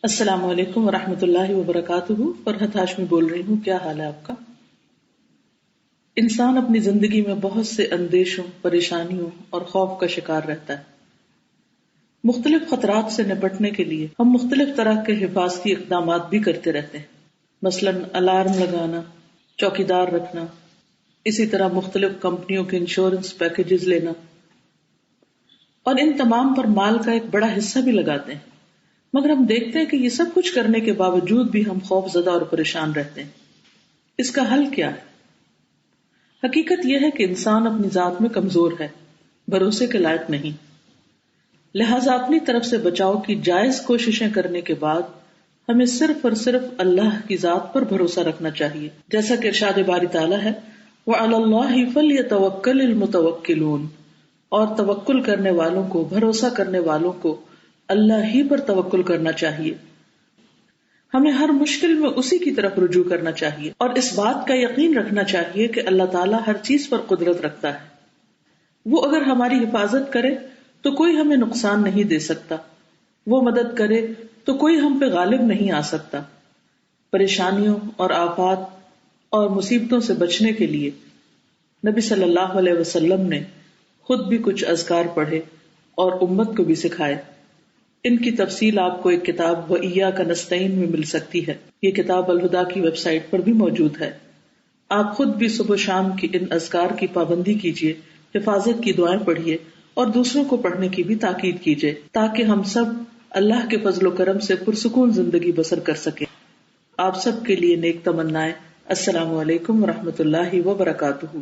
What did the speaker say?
السلام علیکم ورحمۃ اللہ وبرکاتہ۔ فرحت ہاشمی بول رہی ہوں، کیا حال ہے آپ کا؟ انسان اپنی زندگی میں بہت سے اندیشوں، پریشانیوں اور خوف کا شکار رہتا ہے۔ مختلف خطرات سے نپٹنے کے لیے ہم مختلف طرح کے حفاظتی اقدامات بھی کرتے رہتے ہیں، مثلاً الارم لگانا، چوکیدار رکھنا، اسی طرح مختلف کمپنیوں کے انشورنس پیکیجز لینا، اور ان تمام پر مال کا ایک بڑا حصہ بھی لگاتے ہیں۔ مگر ہم دیکھتے ہیں کہ یہ سب کچھ کرنے کے باوجود بھی ہم خوف زدہ اور پریشان رہتے ہیں۔ اس کا حل کیا ہے؟ حقیقت یہ ہے کہ انسان اپنی ذات میں کمزور ہے، بھروسے کے لائق نہیں، لہذا اپنی طرف سے بچاؤ کی جائز کوششیں کرنے کے بعد ہمیں صرف اور صرف اللہ کی ذات پر بھروسہ رکھنا چاہیے، جیسا کہ ارشاد باری تعالیٰ ہے وَعَلَى اللَّهِ فَلْيَتَوَكَّلِ الْمُتَوَكِّلُونَ، اور توکل کرنے والوں کو، بھروسہ کرنے والوں کو اللہ ہی پر توکل کرنا چاہیے۔ ہمیں ہر مشکل میں اسی کی طرف رجوع کرنا چاہیے اور اس بات کا یقین رکھنا چاہیے کہ اللہ تعالیٰ ہر چیز پر قدرت رکھتا ہے۔ وہ اگر ہماری حفاظت کرے تو کوئی ہمیں نقصان نہیں دے سکتا، وہ مدد کرے تو کوئی ہم پہ غالب نہیں آ سکتا۔ پریشانیوں اور آفات اور مصیبتوں سے بچنے کے لیے نبی صلی اللہ علیہ وسلم نے خود بھی کچھ اذکار پڑھے اور امت کو بھی سکھائے۔ ان کی تفصیل آپ کو ایک کتاب وَإِيَّاكَ نَسْتَعِينُ میں مل سکتی ہے۔ یہ کتاب الہدا کی ویب سائٹ پر بھی موجود ہے۔ آپ خود بھی صبح و شام کی ان اذکار کی پابندی کیجیے، حفاظت کی دعائیں پڑھیے اور دوسروں کو پڑھنے کی بھی تاکید کیجیے، تاکہ ہم سب اللہ کے فضل و کرم سے پرسکون زندگی بسر کر سکیں۔ آپ سب کے لیے نیک تمنائیں۔ السلام علیکم ورحمۃ اللہ وبرکاتہ۔